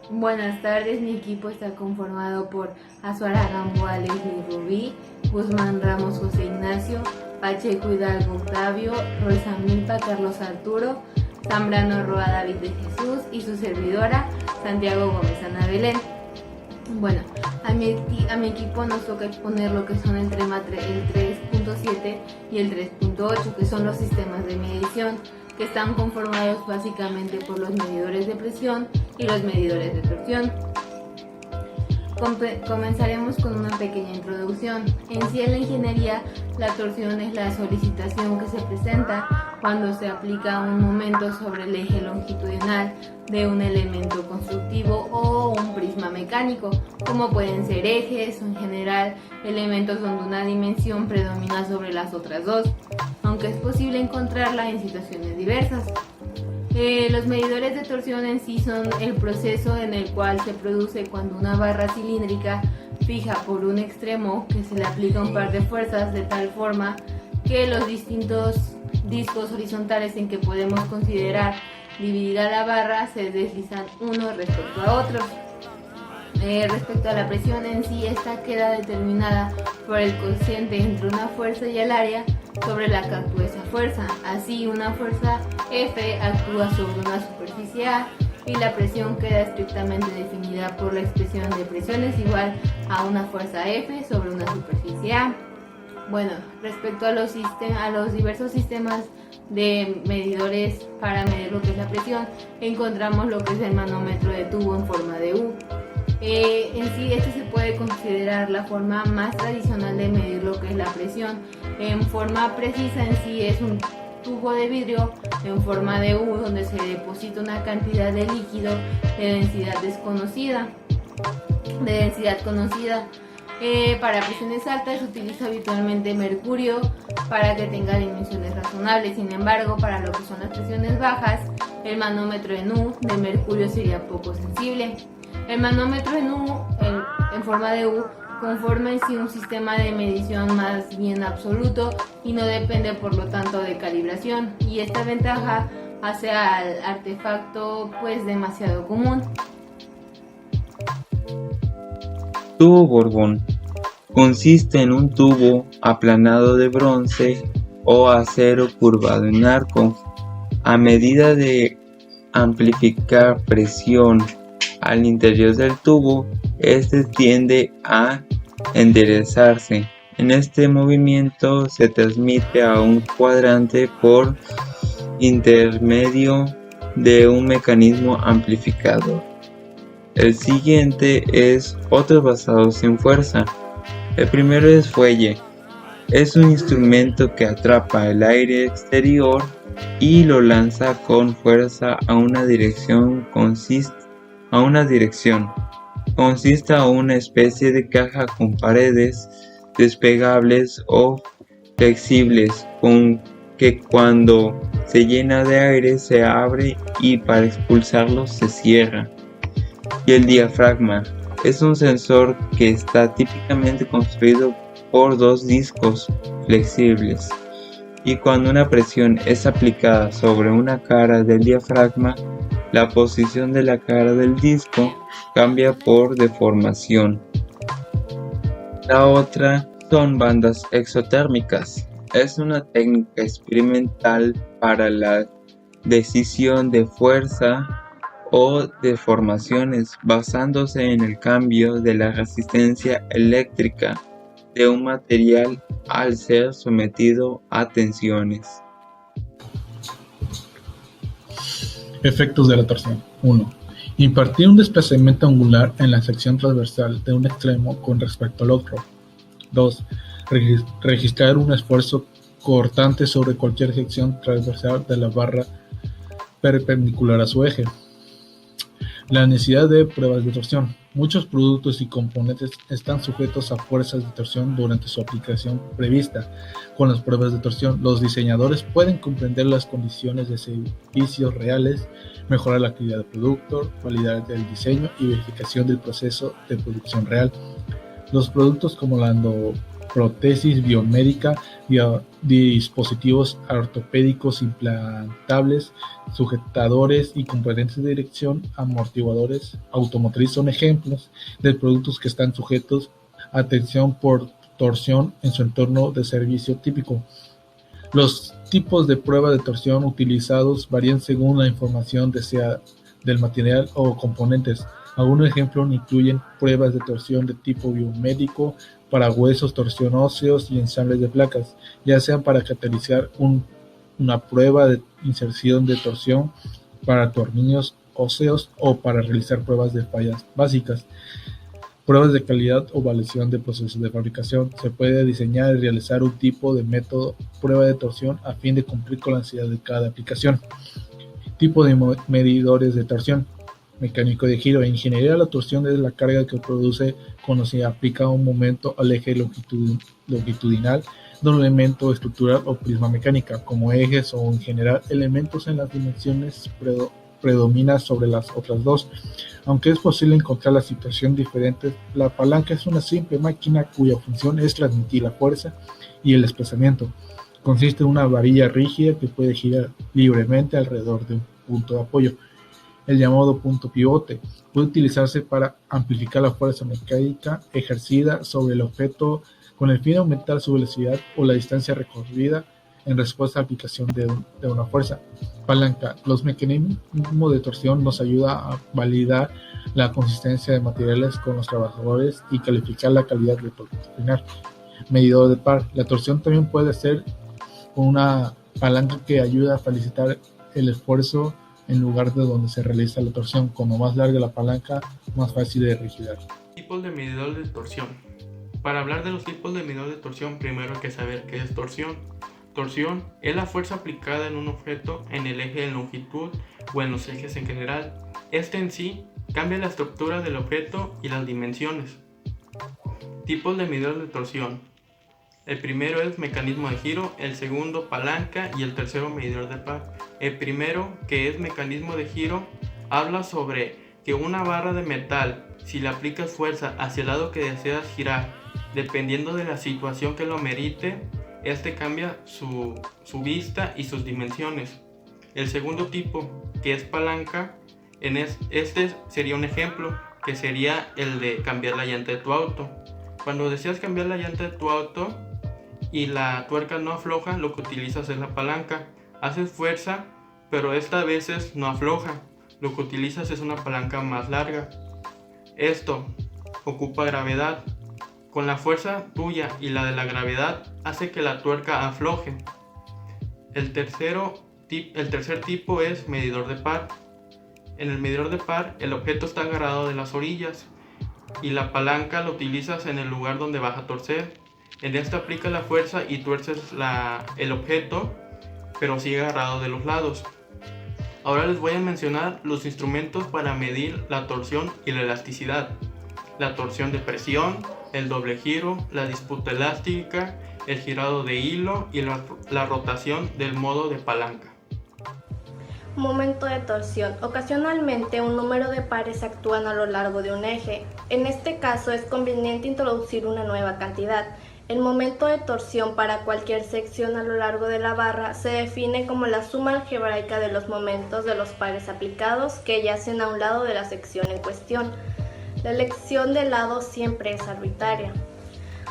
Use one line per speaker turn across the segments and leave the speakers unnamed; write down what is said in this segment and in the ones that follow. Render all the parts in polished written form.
Buenas tardes, mi equipo está conformado por Azuara Gamboa, Leslie Rubí, Guzmán Ramos José Ignacio, Pacheco Hidalgo Octavio, Rosa Milpa Carlos Arturo, Zambrano Roa David de Jesús y su servidora Santiago Gómez Ana Belén. Bueno, a mi equipo nos toca exponer lo que son el tema el 3.7 y el 3.8, que son los sistemas de medición, que están conformados básicamente por los medidores de presión y los medidores de torsión. Comenzaremos con una pequeña introducción. En sí, en la ingeniería, la torsión es la solicitación que se presenta cuando se aplica un momento sobre el eje longitudinal de un elemento constructivo o un prisma mecánico, como pueden ser ejes o en general elementos donde una dimensión predomina sobre las otras dos, aunque es posible encontrarla en situaciones diversas. Los medidores de torsión en sí son el proceso en el cual se produce cuando una barra cilíndrica fija por un extremo que se le aplica un par de fuerzas de tal forma que los distintos discos horizontales en que podemos considerar dividida la barra se deslizan uno respecto a otro. Respecto a la presión en sí, esta queda determinada por el cociente entre una fuerza y el área sobre la que actúa esa fuerza. Así, una fuerza F actúa sobre una superficie A y la presión queda estrictamente definida por la expresión de presión es igual a una fuerza F sobre una superficie A. Bueno, respecto a los diversos sistemas de medidores para medir lo que es la presión, encontramos lo que es el manómetro de tubo en forma de U. En sí, este se puede considerar la forma más tradicional de medir lo que es la presión. En forma precisa, en sí es un tubo de vidrio en forma de U donde se deposita una cantidad de líquido de densidad desconocida. Para presiones altas se utiliza habitualmente mercurio para que tenga dimensiones razonables. Sin embargo, para lo que son las presiones bajas, el manómetro en U de mercurio sería poco sensible. El manómetro en forma de U conforma en sí un sistema de medición más bien absoluto y no depende por lo tanto de calibración, y esta ventaja hace al artefacto pues demasiado común.
Tubo Borbón consiste en un tubo aplanado de bronce o acero curvado en arco. A medida de amplificar presión al interior del tubo, este tiende a enderezarse. En este movimiento se transmite a un cuadrante por intermedio de un mecanismo amplificador. El siguiente es otros basados en fuerza. El primero es fuelle. Es un instrumento que atrapa el aire exterior y lo lanza con fuerza a una dirección. Consiste a una especie de caja con paredes despegables o flexibles con que cuando se llena de aire se abre y para expulsarlo se cierra. Y el diafragma es un sensor que está típicamente construido por dos discos flexibles, y cuando una presión es aplicada sobre una cara del diafragma, la posición de la cara del disco cambia por deformación. La otra son bandas exotérmicas. Es una técnica experimental para la decisión de fuerza o deformaciones basándose en el cambio de la resistencia eléctrica de un material al ser sometido a tensiones.
Efectos de la torsión. 1. Impartir un desplazamiento angular en la sección transversal de un extremo con respecto al otro. 2. Registrar un esfuerzo cortante sobre cualquier sección transversal de la barra perpendicular a su eje. La necesidad de pruebas de torsión. Muchos productos y componentes están sujetos a fuerzas de torsión durante su aplicación prevista. Con las pruebas de torsión, los diseñadores pueden comprender las condiciones de servicios reales, mejorar la calidad del producto, validar el diseño y verificación del proceso de producción real. Los productos como la prótesis biomédica, dispositivos ortopédicos implantables, sujetadores y componentes de dirección, amortiguadores automotriz son ejemplos de productos que están sujetos a tensión por torsión en su entorno de servicio típico. Los tipos de prueba de torsión utilizados varían según la información deseada del material o componentes. Algunos ejemplos incluyen pruebas de torsión de tipo biomédico para huesos, torsión óseos y ensambles de placas, ya sean para catalizar una prueba de inserción de torsión para tornillos óseos o para realizar pruebas de fallas básicas. Pruebas de calidad o validación de procesos de fabricación. Se puede diseñar y realizar un tipo de método prueba de torsión a fin de cumplir con la necesidad de cada aplicación. Tipo de medidores de torsión. Mecánico de giro. En ingeniería, la torsión es la carga que produce cuando se aplica un momento al eje longitudinal de un elemento estructural o prisma mecánica, como ejes o en general elementos en las dimensiones predomina sobre las otras dos. Aunque es posible encontrar la situación diferente, la palanca es una simple máquina cuya función es transmitir la fuerza y el desplazamiento. Consiste en una varilla rígida que puede girar libremente alrededor de un punto de apoyo. El llamado punto pivote puede utilizarse para amplificar la fuerza mecánica ejercida sobre el objeto con el fin de aumentar su velocidad o la distancia recorrida en respuesta a la aplicación de una fuerza. Palanca. Los mecanismos de torsión nos ayudan a validar la consistencia de materiales con los trabajadores y calificar la calidad del producto final. Medidor de par. La torsión también puede ser una palanca que ayuda a facilitar el esfuerzo en lugar de donde se realiza la torsión. Como más larga la palanca, más fácil de rigidar.
Tipos de medidor de torsión. Para hablar de los tipos de medidor de torsión, primero hay que saber qué es torsión. Torsión es la fuerza aplicada en un objeto en el eje de longitud o en los ejes en general. Este en sí cambia la estructura del objeto y las dimensiones. Tipos de medidor de torsión. El primero es mecanismo de giro, el segundo palanca y el tercero medidor de par. El primero, que es mecanismo de giro, habla sobre que una barra de metal, si le aplicas fuerza hacia el lado que deseas girar, dependiendo de la situación que lo amerite, este cambia su vista y sus dimensiones. El segundo tipo, que es palanca, este sería un ejemplo, que sería el de cambiar la llanta de tu auto. Cuando deseas cambiar la llanta de tu auto y la tuerca no afloja, lo que utilizas es la palanca. Haces fuerza, pero esta veces no afloja. Lo que utilizas es una palanca más larga. Esto ocupa gravedad. Con la fuerza tuya y la de la gravedad hace que la tuerca afloje. El tercer tipo es medidor de par. En el medidor de par, el objeto está agarrado de las orillas y la palanca lo utilizas en el lugar donde vas a torcer. En esta aplicas la fuerza y tuerces el objeto, pero sigue agarrado de los lados. Ahora les voy a mencionar los instrumentos para medir la torsión y la elasticidad. La torsión de presión, el doble giro, la disputa elástica, el girado de hilo y la rotación del modo de palanca.
Momento de torsión. Ocasionalmente un número de pares actúan a lo largo de un eje. En este caso es conveniente introducir una nueva cantidad. El momento de torsión para cualquier sección a lo largo de la barra se define como la suma algebraica de los momentos de los pares aplicados que yacen a un lado de la sección en cuestión. La elección del lado siempre es arbitraria.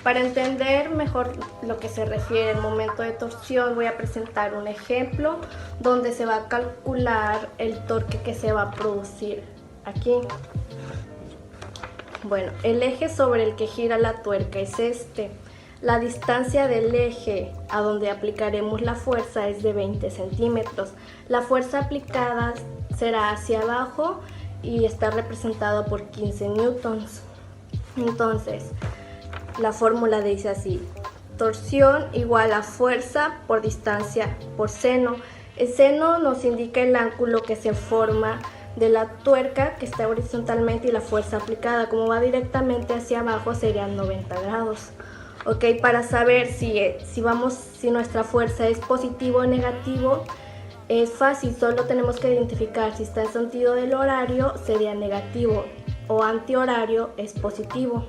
Para entender mejor lo que se refiere al momento de torsión, voy a presentar un ejemplo donde se va a calcular el torque que se va a producir aquí. Bueno, el eje sobre el que gira la tuerca es este. La distancia del eje a donde aplicaremos la fuerza es de 20 centímetros. La fuerza aplicada será hacia abajo y está representada por 15 newtons. Entonces, la fórmula dice así: torsión igual a fuerza por distancia por seno. El seno nos indica el ángulo que se forma de la tuerca que está horizontalmente y la fuerza aplicada. Como va directamente hacia abajo serían 90 grados. Ok, para saber si nuestra fuerza es positivo o negativo, es fácil, solo tenemos que identificar si está en sentido del horario sería negativo o antihorario es positivo.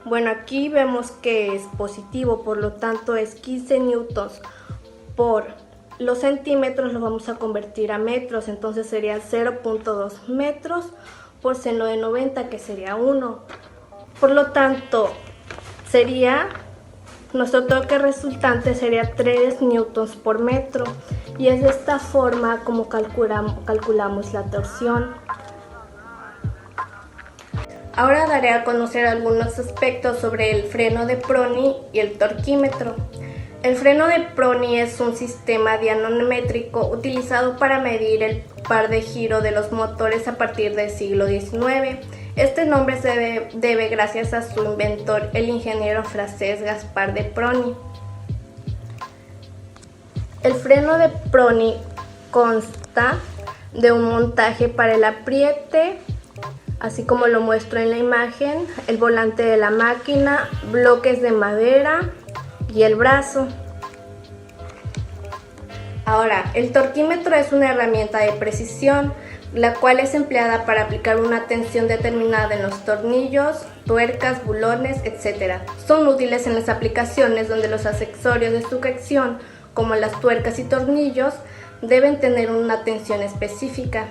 Bueno, aquí vemos que es positivo, por lo tanto es 15 newtons por los centímetros, los vamos a convertir a metros, entonces sería 0.2 metros por seno de 90, que sería 1. Por lo tanto, nuestro torque resultante sería 3 newtons por metro, y es de esta forma como calculamos la torsión. Ahora daré a conocer algunos aspectos sobre el freno de Prony y el torquímetro. El freno de Prony es un sistema dianométrico utilizado para medir el par de giro de los motores a partir del siglo XIX. Este nombre se debe gracias a su inventor, el ingeniero francés Gaspard de Prony. El freno de Prony consta de un montaje para el apriete, así como lo muestro en la imagen, el volante de la máquina, bloques de madera y el brazo. Ahora, el torquímetro es una herramienta de precisión, la cual es empleada para aplicar una tensión determinada en los tornillos, tuercas, bulones, etc. Son útiles en las aplicaciones donde los accesorios de sujeción, como las tuercas y tornillos, deben tener una tensión específica.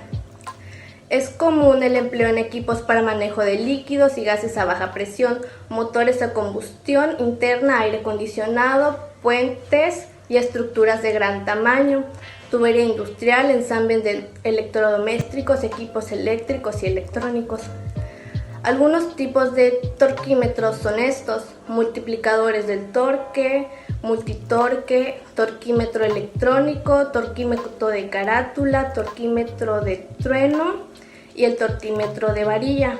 Es común el empleo en equipos para manejo de líquidos y gases a baja presión, motores a combustión interna, aire acondicionado, puentes y estructuras de gran tamaño, tubería industrial, ensamble de electrodomésticos, equipos eléctricos y electrónicos. Algunos tipos de torquímetros son estos: multiplicadores del torque, multitorque, torquímetro electrónico, torquímetro de carátula, torquímetro de trueno y el torquímetro de varilla.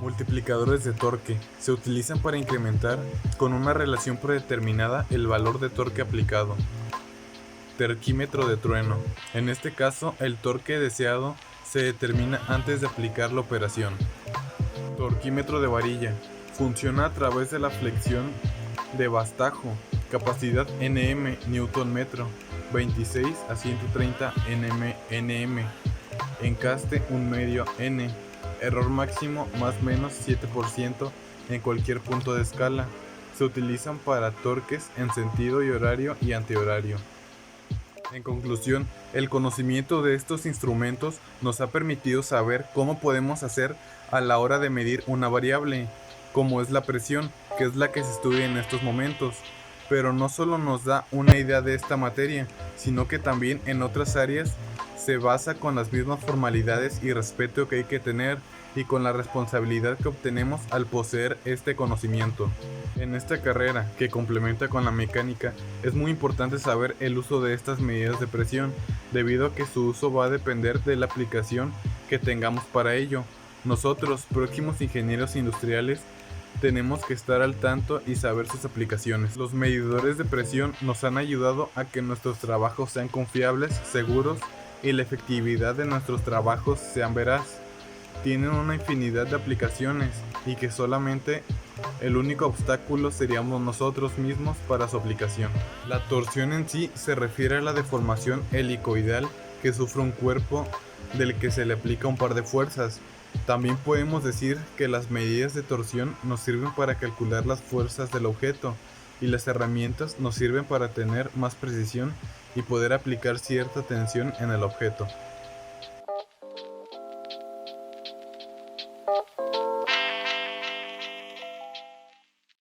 Multiplicadores de torque se utilizan para incrementar con una relación predeterminada el valor de torque aplicado. Torquímetro de trueno. En este caso, el torque deseado se determina antes de aplicar la operación. Torquímetro de varilla. Funciona a través de la flexión de bastajo. Capacidad Nm, Newton metro. 26 a 130 Nm. Encaste 1/2 N. Error máximo más menos 7% en cualquier punto de escala. Se utilizan para torques en sentido y horario y antihorario. En conclusión, el conocimiento de estos instrumentos nos ha permitido saber cómo podemos hacer a la hora de medir una variable, como es la presión, que es la que se estudia en estos momentos. Pero no solo nos da una idea de esta materia, sino que también en otras áreas se basa con las mismas formalidades y respeto que hay que tener, y con la responsabilidad que obtenemos al poseer este conocimiento. En esta carrera, que complementa con la mecánica, es muy importante saber el uso de estas medidas de presión, debido a que su uso va a depender de la aplicación que tengamos para ello. Nosotros, próximos ingenieros industriales, tenemos que estar al tanto y saber sus aplicaciones. Los medidores de presión nos han ayudado a que nuestros trabajos sean confiables, seguros, y la efectividad de nuestros trabajos sean veraz. Tienen una infinidad de aplicaciones y que solamente el único obstáculo seríamos nosotros mismos para su aplicación. La torsión en sí se refiere a la deformación helicoidal que sufre un cuerpo del que se le aplica un par de fuerzas. También podemos decir que las medidas de torsión nos sirven para calcular las fuerzas del objeto, y las herramientas nos sirven para tener más precisión y poder aplicar cierta tensión en el objeto.